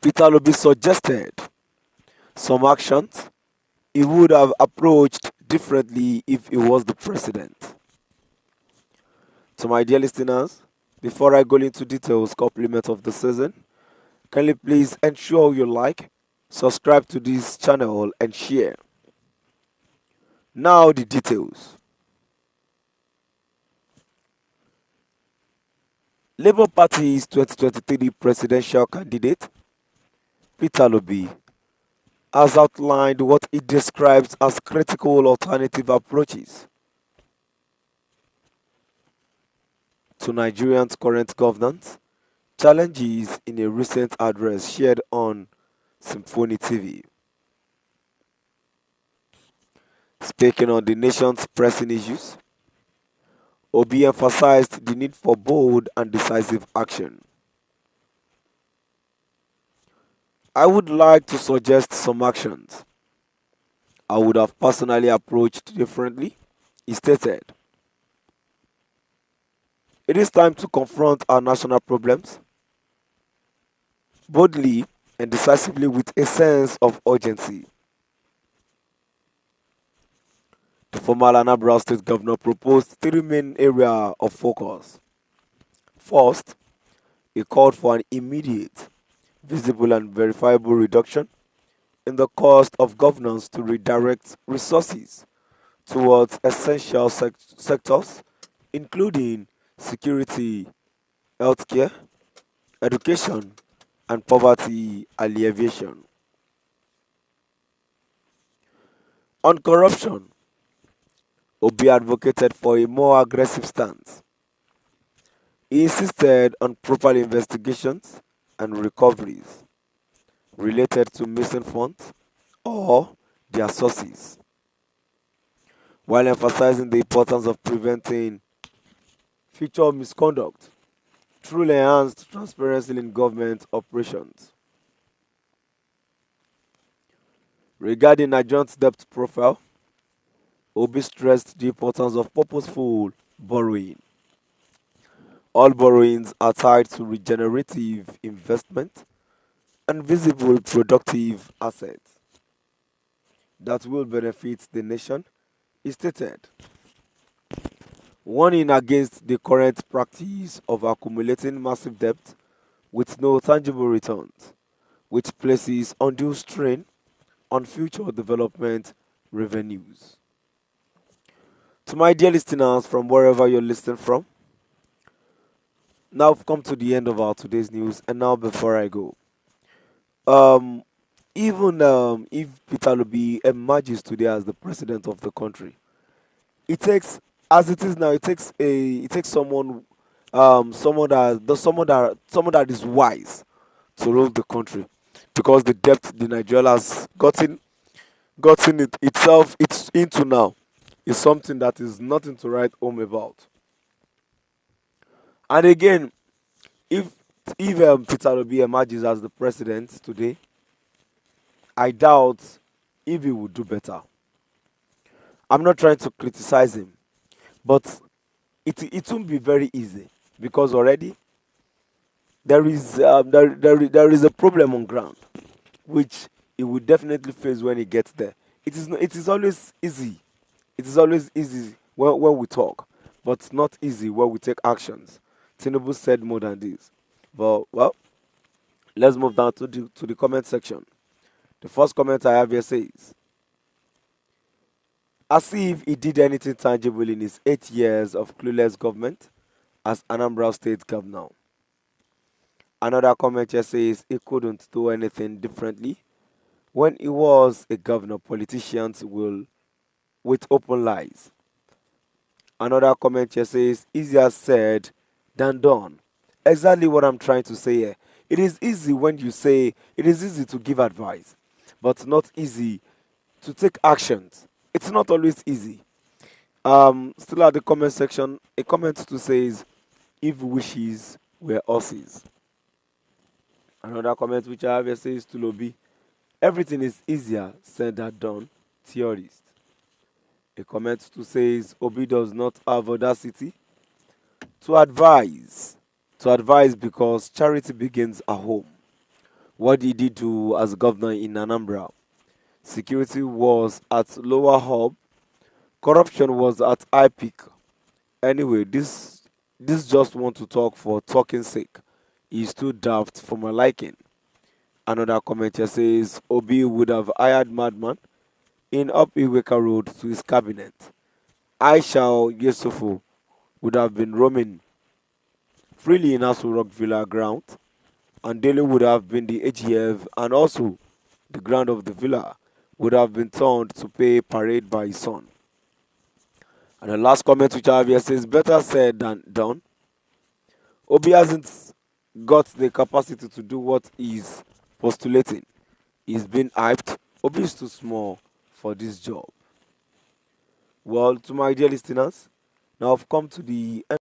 Peter Obi suggested some actions he would have approached differently if he was the president. To my dear listeners, before I go into details compliment of the season, can you please ensure you like, subscribe to this channel and share. Now the details. Labour Party's 2023 presidential candidate, Peter Obi, has outlined what he describes as critical alternative approaches to Nigerians' current governance challenges in a recent address shared on Symphony TV. Speaking on the nation's pressing issues, Obi emphasized the need for bold and decisive action. I would like to suggest some actions I would have personally approached differently, he stated. It is time to confront our national problems boldly and decisively with a sense of urgency. The former Anambra State Governor proposed three main areas of focus. First, he called for an immediate, visible and verifiable reduction in the cost of governance to redirect resources towards essential sectors including security, healthcare, education, and poverty alleviation. On corruption, Obi advocated for a more aggressive stance. He insisted on proper investigations and recoveries related to missing funds or their sources, while emphasizing the importance of preventing future misconduct through enhanced transparency in government operations. Regarding Nigerians' debt profile, Obi stressed the importance of purposeful borrowing. All borrowings are tied to regenerative investment and visible productive assets that will benefit the nation, he stated, warning against the current practice of accumulating massive debt with no tangible returns, which places undue strain on future development revenues. To my dear listeners from wherever you're listening from, now I've come to the end of our today's news, and now before I go, um, even if Peter Obi emerges today as the president of the country, it takes, as it is now, it takes someone, someone that is wise to rule the country, because the debt the Nigeria has gotten itself it's into now is something that is nothing to write home about. And again, if Peter Obi emerges as the president today, I doubt if he would do better. I'm not trying to criticize him, but it won't be very easy, because already there is a problem on ground which he will definitely face when he gets there. It is always easy. It is always easy when we talk, but not easy when we take actions. Tinnbu said more than this. But well, let's move down to the comment section. The first comment I have here says, as if he did anything tangible in his 8 years of clueless government as Anambra State Governor. Another comment here says he couldn't do anything differently. When he was a governor, politicians will with open lies. Another comment here says easier said than done. Exactly what I'm trying to say here. It is easy when you say it is easy to give advice, but not easy to take actions. It's not always easy. Still at the comment section, a comment to says if wishes were horses. Another comment which I have here says to Lobby, everything is easier said than done, theorist. A comment to says Obi does not have audacity to advise. To advise because charity begins at home. What did he do as governor in Anambra? Security was at lower hub, corruption was at high peak. Anyway, this just want to talk for talking sake. Is too daft for my liking. Another comment here says Obi would have hired madman in Up Iweka Road to his cabinet. Aisha Yusufu would have been roaming freely in Asu Rock Villa ground, and Delhi would have been the AGF, and also the ground of the villa would have been turned to pay parade by his son. And the last comment which I have here says better said than done. Obi hasn't got the capacity to do what he's postulating. He's been hyped. Obi is too small for this job. Well, to my dear listeners, now I've come to the end